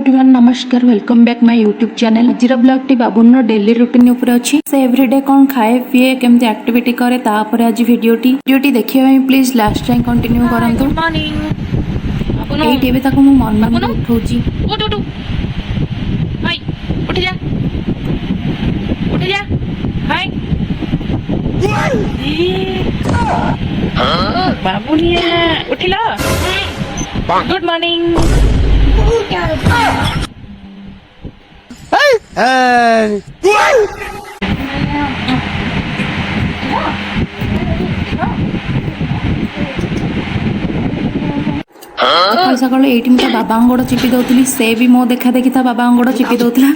Everyone नमस्कार welcome back my YouTube channel. आज blog T बाबून daily routine ऊपर अच्छी से एवरीडे कौन खाए पीए केमती एक्टिविटी करे तापर आज वीडियोटी देखिए प्लीज लास्ट टाइम कंटिन्यू करंतु। गुड मॉर्निंग एई टीवी ताको मु मॉर्निंग उठौची उठ उठ हाय उठ जा हाय बाबुनिया उठिला गुड मॉर्निंग सकाल ये बाबा गोड़ चिपी दौली से भी मो देखा देखी था बाबा गोड़ चिपी दौला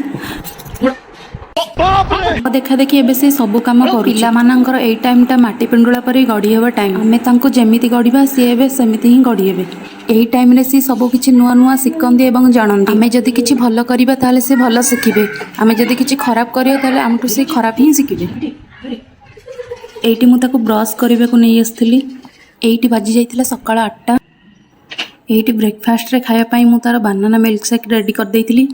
देखा देखी एबे से सब कम पिलामानंकर एई टाइमटा माटी पिंडुला पर गढ़ी हेबा टाइम आमे तांको जेमिति गढ़िबा सी एबे सेमिति ही गढ़ी हेबे। एई टाइम रे सी सब किछि नुआ नुआ सिकंदी एवं जानंदी। आमे जदि किछि भलो करिबा ताले से भलो सिखिबे, आमे जदि किछि खराब करियो ताले आमटु से खराब ही सिखिबे। एइटी मु ताको ब्रश करिबा को नै आस्थिली। एइटी बाजी जाइतिला सकाळ 8टा। एइटी ब्रेकफास्ट रे खाया पई मु तार बनाना मिल्क शेक रेडी कर देइतिली।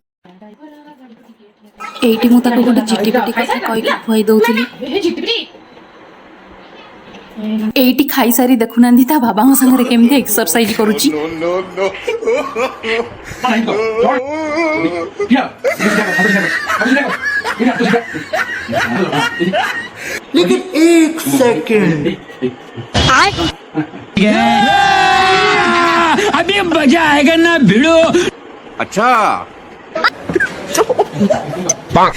एइटी मु ताको गोटे चिटिपिटी कथा कहि खुआई दउतिली। एइटी खाई सारी देखुनांदी ता बाबा को संगे केमते एक्सरसाइज करूची। लेकिन एक सेकंड अभी मजा आएगा ना भिड़ो। अच्छा भाई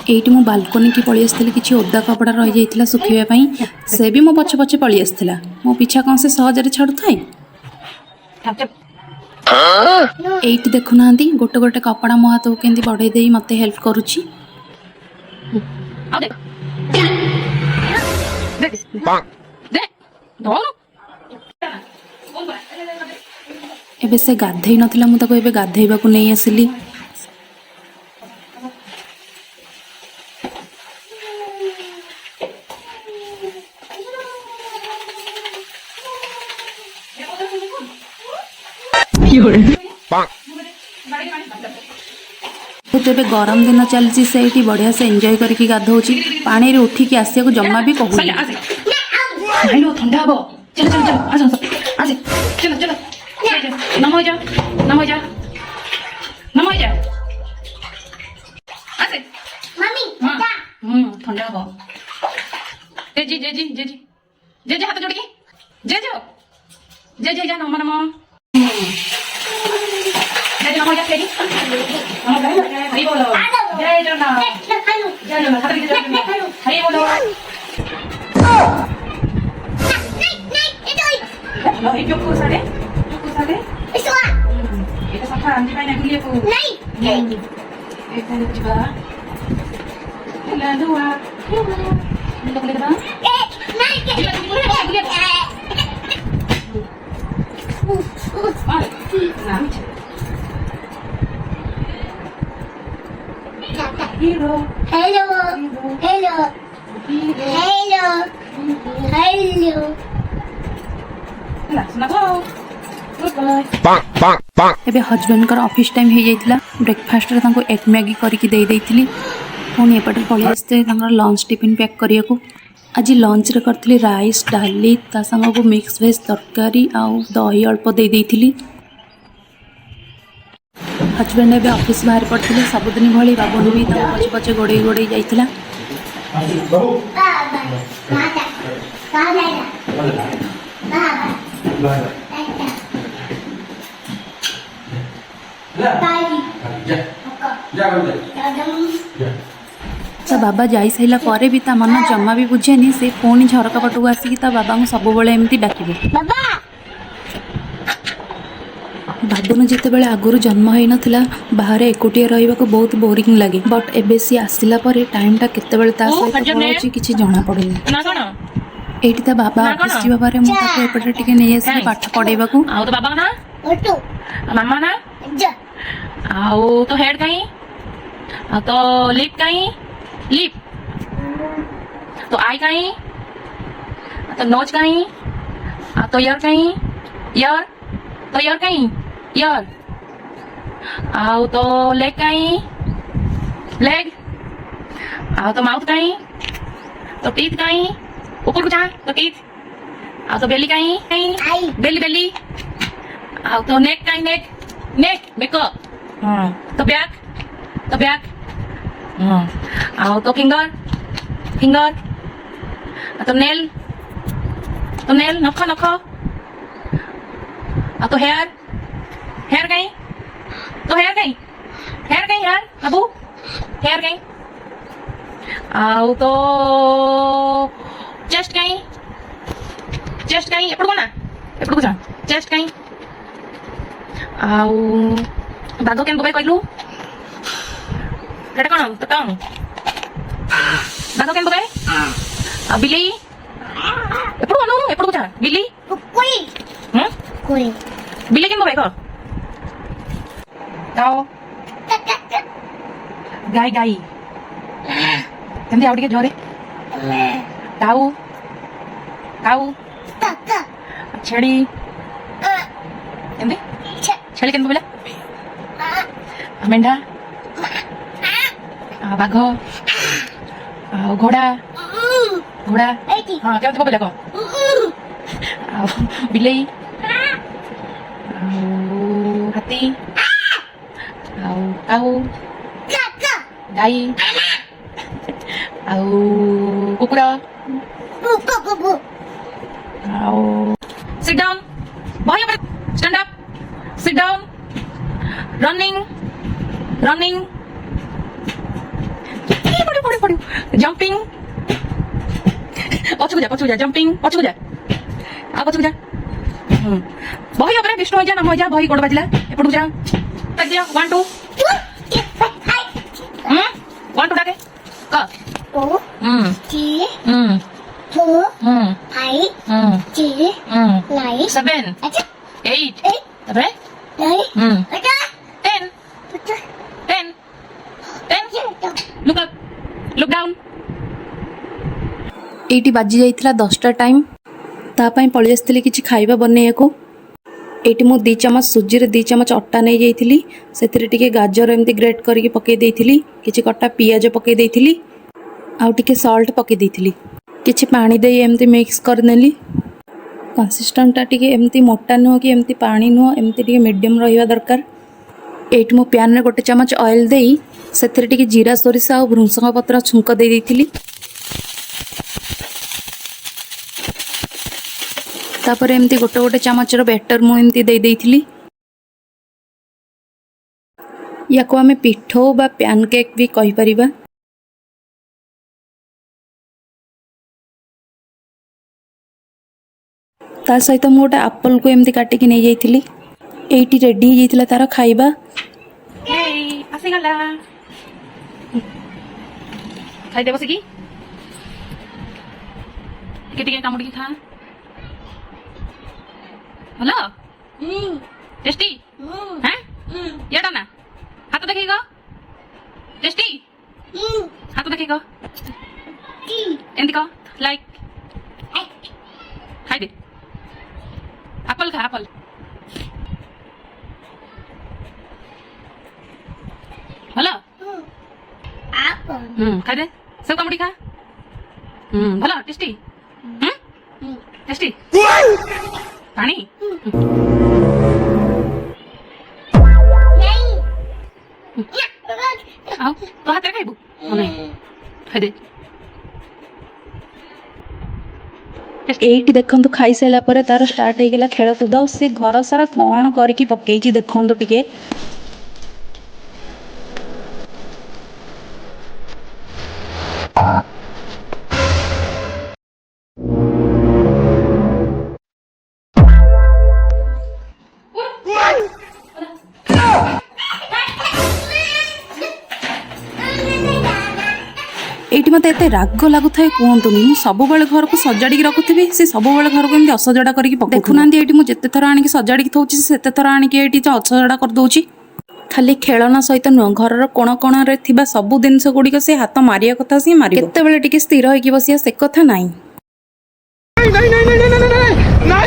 एइटी मु बालकोनी की पळी आस्थिली। किछि ओदा कपड़ा रहि जाइतिला सुखिबा पई से भी मो पछे पछे पळी आस्थिला। मो पीछा कौन से सहज रे छाडु थाई। एइटी देखुनांदी गोटे गोटे कपड़ा मो हाथ को केंदी बढ़ाई देई मते हेल्प करूची। एबे से गाधेई नथिला मु ताको एबे गाधेइबा को नै आसिली। तेबे गरम दिन चलती से बढ़िया से एंजॉय करके गाधौची। पानी रे उठी की आसिया को जम्मा भी कहू ठंडा हबो। चल चल चल आजा आजा चल चल नमो जा नमो जा नमो जा आसे मम्मी ठंडा हबो। जे जी हाथ जोड़ के जे जा नमो नमो जय नमो जा तेरी हरि बोलो जय जगन्नाथ जय जगन्नाथ हरि बोलो नहीं चुप सारे इसवा ये सफा अंजी पाई ना गुलिया को नहीं एक दिन जिबा ला दुआ ये तो लेदा नहीं Gulia hello hello hello hello hello एबे हजबैंड कर ऑफिस टाइम हो जाइतिला। ब्रेकफास्ट रे तांको एग मैगी करके दे देइतिली। पुणी एपटे पळी आस्ते तांकर लंच टिफिन पैक करियाको। आज लंच रे करथली राइस डाली ता संग को मिक्स वेज तरकारी आउ दही अल्प दे देइतिली। हजबैंड एबे ऑफिस बाहर पड़थिले। सबदिन भली बाबू भी ता पछे पछे गोड़े जाइतिला। ता बाबा जाई साइला परे भी ता मन जम्मा भी बुझेनी। से पुणी झरका पटू आसिकी ता बाबा को सब बेले एमती डाकिबे। बाबून जिते बेले आगुरु जन्म होई नथिला बाहर एकुटिया रहिबा को बहुत बोरिंग लागे। बट एबे सी आसिला परे टाइमटा केते बेले ता सहित पळौची किछि जणा पड़ेनी। एठी ता बाबा ऑफिस जीवा बारे मु ताको एपटे टिके नै आसी पाठ पढेबा को। आउ तो बाबा ना ओटो मामा ना आउ तो हेड कहीं आ तो लिप कहीं लिप तो आई कहीं तो नोच कहीं तो यार कहीं यार तो यार कहीं यार आओ तो लेग कहीं लेग आओ तो माउथ कहीं तो टीथ कहीं ऊपर को जा तो टीथ आओ तो बेली कहीं कहीं बेली बेली आओ तो नेक कहीं नेक नेक बेको तो बैक आओ तो फिंगर फिंगर तो नेल नखो नखो तो हेयर हेयर कहीं तो हेयर कहीं यार बाबू हेयर कहीं आओ तो चेस्ट कहीं एपड़ को जा चेस्ट कहीं आओ बाघ केन बबाई कहलु हेटा कौन तो कौन बाघ केन बबाई आ बिल्ली एपड़ को जा बिल्ली बिल्ली केन बबाई कह काओ गाय गाई केंदे आउ टिके जोरे काऊ काऊ छेड़ी केंदे छेड़ी केंदे बोला मेंढा बाघ घोड़ा घोड़ा हाँ केंदे बोला कह बिलेई हाथी काऊ गाई कुकुरा sit down boy stand up sit down running पड़ी jumping पछुक जा jumping पछुक जा बही अपने विष्णु हो जा नाम हो जा बही गोड़ बाजिला एपड़ जा तक दिया 1 2 1 2 डाके क Seven, 8, apa? 10. Look up, look down. ଏଇଠି ବାଜି ଯାଇଥିଲା 10ଟା ଟାଇମ୍ ତା ପାଇଁ ପଳେଇ ଆସିଥିଲି କିଛି ଖାଇବା ବନେଇବାକୁ। ଏଇଠି ମୁଁ 2 ଚାମଚ ସୁଜିରେ 2 ଚାମଚ ଅଟା ନେଇ ଯାଇଥିଲି ସେଥିରେ ଟିକେ ଗାଜର ଏମିତି ଗ୍ରେଟ୍ କରିକି ପକେଇ ଦେଇଥିଲି କିଛି କଟା ପିଆଜ ପକେଇ ଦେଇଥିଲି ଆଉ ଟିକେ ସଲ୍ଟ ପକେଇ ଦେଇଥିଲି କିଛି ପାଣି ଦେଇ ଏମିତି ମିକ୍ସ କରିନେଲି କନସିଷ୍ଟେଣ୍ଟଟା ଟିକେ ଏମିତି ମୋଟା ନୁହଁ କି ଏମିତି ପାଣି ନୁହଁ ଏମିତି ଟିକେ ମିଡ଼ିୟମ୍ ରହିବା ଦରକାର। ଏଇଠି ମୁଁ ପ୍ୟାନ୍ରେ 1 ଚାମଚ ଅଏଲ୍ ଦେଇ ସେଥିରେ ଟିକେ ଜିରା ସୋରିଷ ଆଉ ଭୃଷଙ୍ଗ ପତ୍ର ଛୁଙ୍କ ଦେଇ ଦେଇଥିଲି ତାପରେ ଏମିତି ଗୋଟେ ଚାମଚର ବ୍ୟାଟର ମୁଁ ଏମିତି ଦେଇ ଦେଇଥିଲି। ୟାକୁ ଆମେ ପିଠଉ ବା ପ୍ୟାନକେକ୍ ବି କହିପାରିବା। ତା ସହିତ ମୁଁ ଗୋଟେ ଆପଲକୁ ଏମିତି କାଟିକି ନେଇ ଯାଇଥିଲି। ଏଇଠି ରେଡି ହେଇଯାଇଥିଲା ତାର ଖାଇବା। ଆସିଗଲା ଖାଇଦେ ବସିକି ଟିକେ କାମୁଡ଼ିକି ଖା ଭଲ टेस्टी हैं याडा ना हाथ देखिएगा टेस्टी हाथ देखिएगा एंदी का लाइक खाई दे एप्पल खा एप्पल भला खाई दे सब कामुड़ी खा भला टेस्टी टेस्टी पानी आओ तो हाथ रे खाइबू नहीं खाई दे ଏଇଠି ଦେଖନ୍ତୁ ଖାଇସାରିଲା ପରେ ତାର ଷ୍ଟାର୍ଟ ହେଇଗଲା ଖେଳକୁଦ ଆଉ ସେ ଘର ସାରା କ'ଣ କରିକି ପକେଇଛି ଦେଖନ୍ତୁ ଟିକେ। ଏଇଠି ମୋତେ ଏତେ ରାଗ ଲାଗୁଥାଏ କୁହନ୍ତୁନି। ମୁଁ ସବୁବେଳେ ଘରକୁ ସଜାଡ଼ିକି ରଖୁଥିବି ସେ ସବୁବେଳେ ଘରକୁ ଏମିତି ଅସଜଡ଼ା କରିକି ପକାଉ। ଦେଖୁନାହାନ୍ତି ଏଇଠି ମୁଁ ଯେତେ ଥର ଆଣିକି ସଜାଡ଼ିକି ଥଉଛି ସେତେ ଥର ଆଣିକି ଏଇଠି ଅସଜଡ଼ା କରିଦେଉଛି। ଖାଲି ଖେଳନା ସହିତ ନୁହଁ ଘରର କୋଣ କୋଣରେ ଥିବା ସବୁ ଜିନିଷ ଗୁଡ଼ିକ ସେ ହାତ ମାରିବା କଥା ସିଏ ମାରିବ। କେତେବେଳେ ଟିକେ ସ୍ଥିର ହେଇକି ବସିବା ସେ କଥା ନାହିଁ।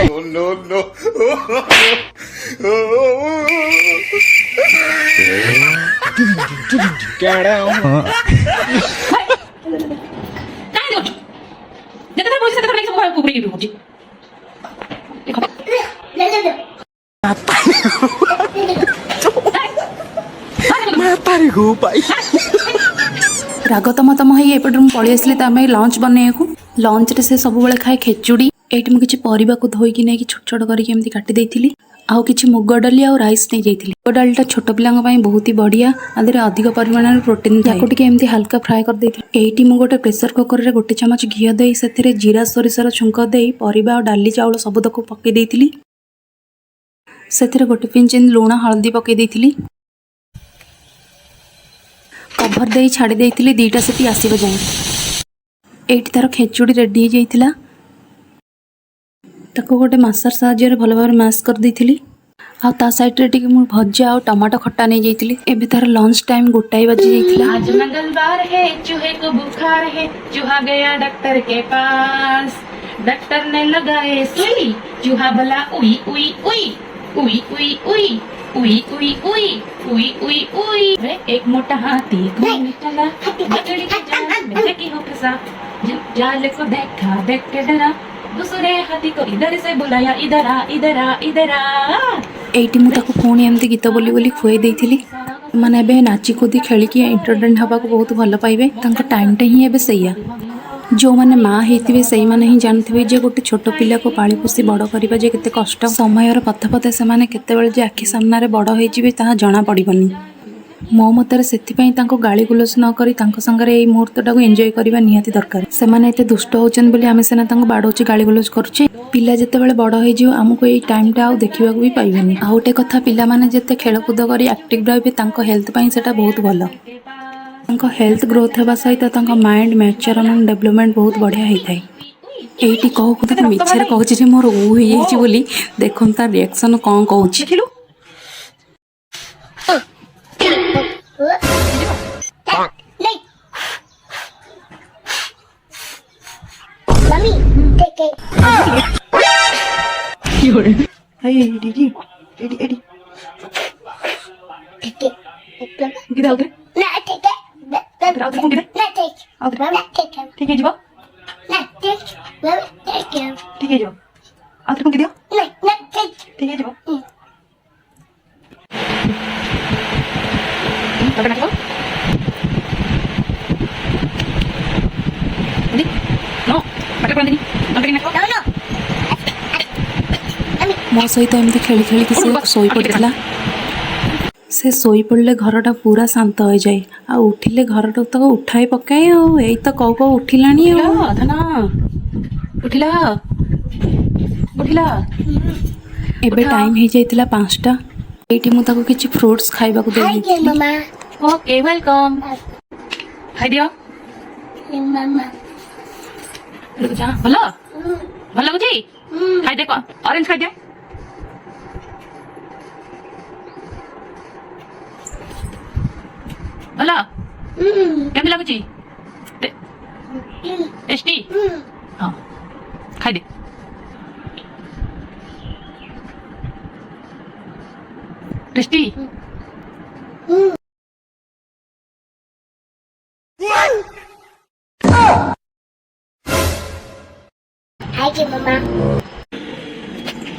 କାହିଁକି କରୁଛୁ? ଯେତେଥର ପଇସା ସେତେଥର ଲାଗି ସବୁ ଉପରେ ୟୁଟ୍ୟୁବ କରୁଛି। ରାଗ ତମ ହେଇ ଏପଟେ ମୁଁ ପଳେଇ ଆସିଲି ତା ପାଇଁ ଲଞ୍ଚ ବନେଇବାକୁ। ଲଞ୍ଚରେ ସେ ସବୁବେଳେ ଖାଏ ଖେଚୁଡ଼ି। ଏଇଠି ମୁଁ କିଛି ପରିବାକୁ ଧୋଇକି ନେଇକି ଛୋଟ ଛୋଟ କରିକି ଏମିତି କାଟି ଦେଇଥିଲି। ଆଉ କିଛି ମୁଗ ଡାଲି ଆଉ ରାଇସ୍ ନେଇଯାଇଥିଲି। ମୁଗ ଡାଲିଟା ଛୋଟ ପିଲାଙ୍କ ପାଇଁ ବହୁତ ହି ବଢ଼ିଆ, ଆଧିରେ ଅଧିକ ପରିମାଣରେ ପ୍ରୋଟିନ୍ ଥାଏ। ତାକୁ ଟିକେ ଏମିତି ହାଲକା ଫ୍ରାଏ କରିଦେଇଥିଲି। ଏଇଠି ମୁଁ ଗୋଟେ ପ୍ରେସର କୁକରରେ ଗୋଟେ ଚାମଚ ଘିଅ ଦେଇ ସେଥିରେ ଜିରା ସୋରିଷର ଛୁଙ୍କ ଦେଇ ପରିବା ଆଉ ଡାଲି ଚାଉଳ ସବୁତକ ପକେଇ ଦେଇଥିଲି। ସେଥିରେ ଗୋଟେ ପିଞ୍ଚ ଲୁଣ ହଳଦୀ ପକେଇ ଦେଇଥିଲି। କଭର ଦେଇ ଛାଡ଼ି ଦେଇଥିଲି 2ଟା ସିଟି ଆସିବା ଯାଏଁ। ଏଇଠି ତାର ଖେଚୁଡ଼ି ରେଡ଼ି ହେଇଯାଇଥିଲା। ତାକୁ ଗୋଟେ ମାସର ସାହାଯ୍ୟରେ ଭଲ ଭାବରେ ମ୍ୟାସ୍ କରିଦେଇଥିଲି। ଆଉ ତା ସାଇଡ଼ରେ ଟିକେ ମୁଁ ଭଜା ଆଉ ଟମାଟୋ ଖଟା ନେଇଯାଇଥିଲି। ଏବେ ତାର ଲଞ୍ଚ ଟାଇମ୍ 1 ବାଜି ଯାଇଥିଲା। आज मंगलवार है, चूहे को बुखार है, चूहा गया डॉक्टर के पास। डॉक्टर ने लगाए सुई, चूहा बोला उई उई उई उई उई उई उई उई उई उई उई उई। एक मोटा हाथी घूमने चला, मकड़ी की जाल में लेके हो फंसा। जब जाल को देखा देख के डरा, दूसरे हाथी को इधर से बुलाया, इधर आ इधर आ इधर आ। ଏଇଠି ମୁଁ ତାକୁ ପୁଣି ଏମିତି ଗୀତ ବୋଲି ଖୁଆଇ ଦେଇଥିଲି। ସେମାନେ ଏବେ ନାଚି କୁଦି ଖେଳିକି ଏଣ୍ଟରଟେନ୍ ହେବାକୁ ବହୁତ ଭଲ ପାଇବେ। ତାଙ୍କ ଟାଇମ୍ଟା ହିଁ ଏବେ ସେଇଆ। ଯେଉଁମାନେ ମା ହେଇଥିବେ ସେଇମାନେ ହିଁ ଜାଣିଥିବେ ଯେ ଗୋଟେ ଛୋଟ ପିଲାକୁ ପାଳି ପୋଷି ବଡ଼ କରିବା ଯେ କେତେ କଷ୍ଟ। ସମୟର ପଥେ ପଥେ ସେମାନେ କେତେବେଳେ ଯେ ଆଖି ସାମ୍ନାରେ ବଡ଼ ହେଇଯିବେ ତାହା ଜଣାପଡ଼ିବନି। ମୋ ମତରେ ସେଥିପାଇଁ ତାଙ୍କୁ ଗାଳି ଗୁଲଜ ନ କରି ତାଙ୍କ ସାଙ୍ଗରେ ଏଇ ମୁହୂର୍ତ୍ତଟାକୁ ଏନ୍ଜୟ କରିବା ନିହାତି ଦରକାର। ସେମାନେ ଏତେ ଦୁଷ୍ଟ ହେଉଛନ୍ତି ବୋଲି ଆମେ ସିନା ତାଙ୍କୁ ବାଡ଼ଉଛେ ଗାଳି ଗୁଲଜ କରୁଛେ। ପିଲା ଯେତେବେଳେ ବଡ଼ ହେଇଯିବ ଆମକୁ ଏଇ ଟାଇମ୍ଟା ଆଉ ଦେଖିବାକୁ ବି ପାଇବେନି। ଆଉ ଗୋଟେ କଥା, ପିଲାମାନେ ଯେତେ ଖେଳକୁଦ କରି ଆକ୍ଟିଭ୍ ରହିବେ ତାଙ୍କ ହେଲ୍ଥ ପାଇଁ ସେଇଟା ବହୁତ ଭଲ। ତାଙ୍କ ହେଲ୍ଥ ଗ୍ରୋଥ୍ ହେବା ସହିତ ତାଙ୍କ ମାଇଣ୍ଡ ମ୍ୟାଚୁରେସନ୍ ଆଣ୍ଡ ଡେଭଲପମେଣ୍ଟ ବହୁତ ବଢ଼ିଆ ହେଇଥାଏ। ଏଇଠି କହୁ ତାକୁ ମିଛରେ କହୁଛି ଯେ ମୋର ହେଇଯାଇଛି ବୋଲି। ଦେଖନ୍ତୁ ତା ରିଆକ୍ସନ୍ କ'ଣ କହୁଛି। ଦେଖିଲୁ Mommy, take it. Hey, Didi. Eddie, Eddie. Take it. Get out there. No, take it. Get out there, come get it. No, take it. Out there. Mommy, take it. ठीक है जी बा No, take it. Mommy, take it. ठीक है जी बा out there, come get it. No, no, take it. ठीक है जी बा Mm. Lagi nak apa? Ini? No. Pakai pelan ini. Lagi nak apa? No, no. Mommy. ମୋ ସହିତ ଏମିତି ଖେଳି ଖେଳିକି ସେ ଶୋଇପଡ଼ିଥିଲା। ସେ ଶୋଇପଡ଼ିଲେ ଘରଟା ପୁରା ଶାନ୍ତ ହୋଇଯାଏ। ଆଉ ଉଠିଲେ ଘରଟା ତାକୁ ଉଠାଇ ପକାଏ। ଆଉ ଏଇ ତ କଉ କଉ ଉଠିଲାଣି ଆଉ। ଧନ ଉଠିଲା ଉଠିଲା। ଏବେ ଟାଇମ୍ ହେଇଯାଇଥିଲା 5ଟା। ଏଇଠି ମୁଁ ତାକୁ କିଛି ଫ୍ରୁଟ୍ସ ଖାଇବାକୁ Hi, dear ଦେଇଥିଲି। Mama. Okay welcome. ଖାଇଦିଅ। Dear Mama. ଭଲ ଭଲ ଲାଗୁଛି। ଖାଇଦେ ଅରେଞ୍ଜ ଖାଇଦେ। ଭଲ କେମିତି ଲାଗୁଛି? ଟେଷ୍ଟି। ହଁ ଖାଇଦେ। ଟେଷ୍ଟି। Hi, dear Mama.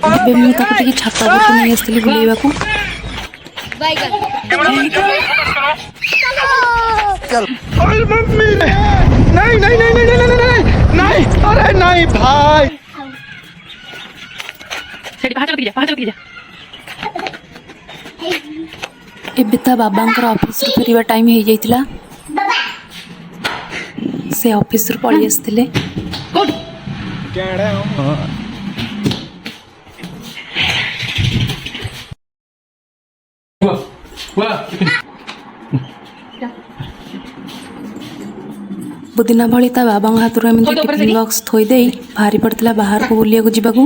ଏବେ ମୁଁ ତାକୁ ଟିକେ ଛାତ ଉପରକୁ ନେଇ ଆସିଥିଲି ବୁଲେଇବାକୁ। अरे मम्मी नहीं नहीं नहीं नहीं नहीं नहीं नहीं अरे नहीं भाई ସେଠି ପାହାଚ କତିକି ଯା। ଏବେ ତା ବାବାଙ୍କର ଅଫିସରୁ ଫେରିବା ଟାଇମ୍ ହେଇଯାଇଥିଲା। ସେ ଅଫିସରୁ ପଳେଇ ଆସିଥିଲେ। କୋଉଠି? ସବୁଦିନ ଭଳି ତା ବାବାଙ୍କ ହାତରୁ ଏମିତି ଥୋଇ ଦେ ଉପରେ ଟିଫିନ୍ ସେଠି। ବକ୍ସ ଥୋଇ ଦେଇ ବାହାରି ପଡ଼ିଥିଲା ବାହାରକୁ ବୁଲିବାକୁ ଯିବାକୁ।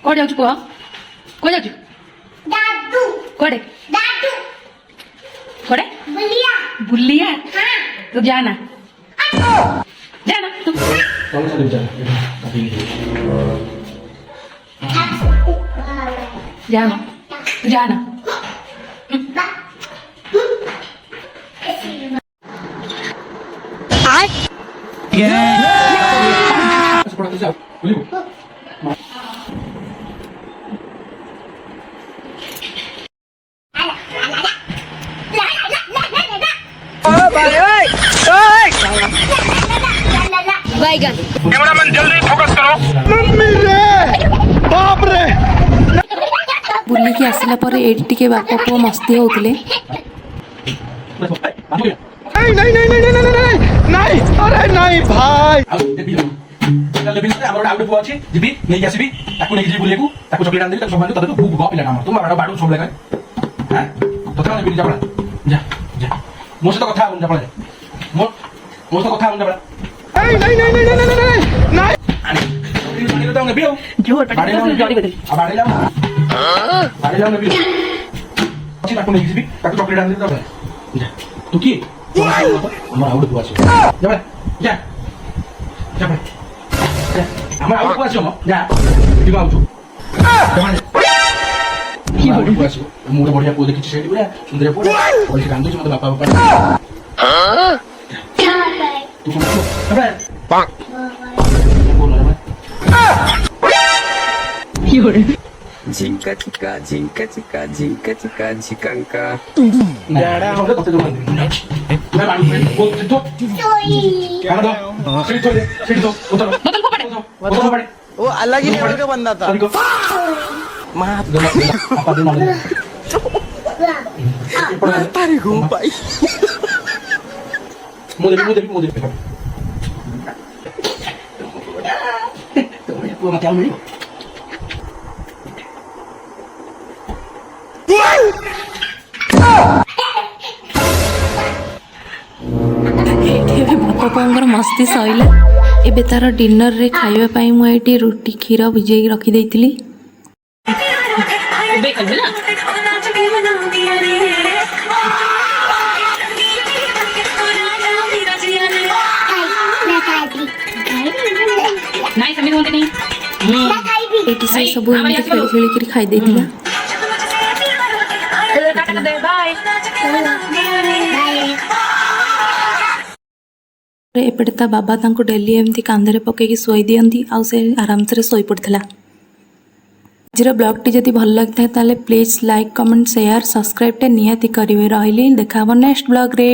କୁଆଡ଼େ ଯାଉଛୁ ପୁଅ? କୁଆଡ଼େ ଯାଉଛୁ? Dadu. କୁଆଡେ दादू କୁଆଡେ बुलिया ବୁଲିଆ हाँ ତୁ ଯାନା ଯାନା ତୁ ଯାନା ତୁ ଯାନା बैगन मम्मी रे बाप रे ବୁଲିକି ଆସିଲା ପରେ ଏଇଠି ଟିକେ ବାପ ପୁଅ ମସ୍ତି ହଉଥିଲେ। नहीं नहीं नहीं नहीं नहीं नहीं नहीं नहीं अरे नहीं भाई ଆମର ଗୋଟେ ପୁଅ ଅଛି ଯିବି ନେଇକି ଆସିବି ତାକୁ ନେଇକି ଯିବି ବୁଲିବାକୁ ତାକୁ ଚକଲେଟ୍ ଆଣିଦେବି ତାକୁ ସବୁ ତତେ ଭୁକ ପିଲା ଆମର ତୁ ବାଡୁ ସବୁ ଲାଗେ ତତେ ମାନେ ବିରି ଯାପଡ଼ା ଯା ଯା ମୋ ସହିତ କଥା ହବୁନି ଯାପଡ଼ା ମୋ ସହିତ କଥା ହବୁନି ଯାପଡ଼ା नहीं नहीं नहीं नहीं नहीं नहीं नहीं ଆଣି ତ ନେବି ଆଉ ଜୋର ପାଟି ଜରି ବଦଲ ବାଡେଇଲା ନେବି ଅଛି ତାକୁ ନେଇକି ଯିବି ତାକୁ ଚକଲେଟ୍ ଆଣିଦେବି ତାକୁ ଯା ତୁ କିଏ ଆମର ଆଉ ଗୋଟେ ପୁଅ ଆସିବ ଯାପଡ଼ା ଯା ଯାପଡ଼ା আমার আউট আসো যা দিবা আউট কি হল আসো মুরে বড়িয়া পো দেখিছি সেটি পুরা সুন্দর পুরা বলি কান্দুছি মতে বাপা বাপা তু কোন আরে পাক কোন রে কি হল Jinka chika, jinka chika, jinka chika, chikanka. যাড়া হবে কত জন না বাড়ি বল তো सोई কেন দাও সেটি তো সেটি তো উত্তর বদল পড়ে উত্তর পড়ে वो अलग ही लेवल का बंदा था তারিখ মা আপা দিন মানে अरे घूम पाई মোদে তো মা কেমন ଏଇଠି ଏବେ ବାପ ପୁଅଙ୍କର ମସ୍ତି ସଇଲା। ଏବେ ତାର ଡିନରରେ ଖାଇବା ପାଇଁ ମୁଁ ଏଇଠି ରୁଟି କ୍ଷୀର ଭିଜେଇକି ରଖିଦେଇଥିଲି। ଏବେ ଖାଇବେ ନା मैं खाई ନାଇଁ ସେମିତି ହୁଅନ୍ତି ନାହିଁ मैं खाई भी ଏଇଠି ସେ ସବୁ ଏମିତି ଖେଳି ଖେଳିକିରି ଖାଇ ଦେଇଥିଲା। ବାଏ ଏପଟେ ତା ବାବା ତାଙ୍କୁ ଡେଲି ଏମିତି କାନ୍ଧରେ ପକେଇକି ଶୋଇ ଦିଅନ୍ତି ଆଉ ସେ ଆରାମସରେ ଶୋଇପଡ଼ିଥିଲା। ଆଜିର ବ୍ଲଗ୍ଟି ଯଦି ଭଲ ଲାଗିଥାଏ ତାହେଲେ ପ୍ଲିଜ୍ ଲାଇକ୍ କମେଣ୍ଟ ସେୟାର ସବସ୍କ୍ରାଇବ୍ଟା ନିହାତି କରିବେ। ରହିଲି ଦେଖା ହେବ ନେକ୍ସଟ ବ୍ଲଗ୍ରେ।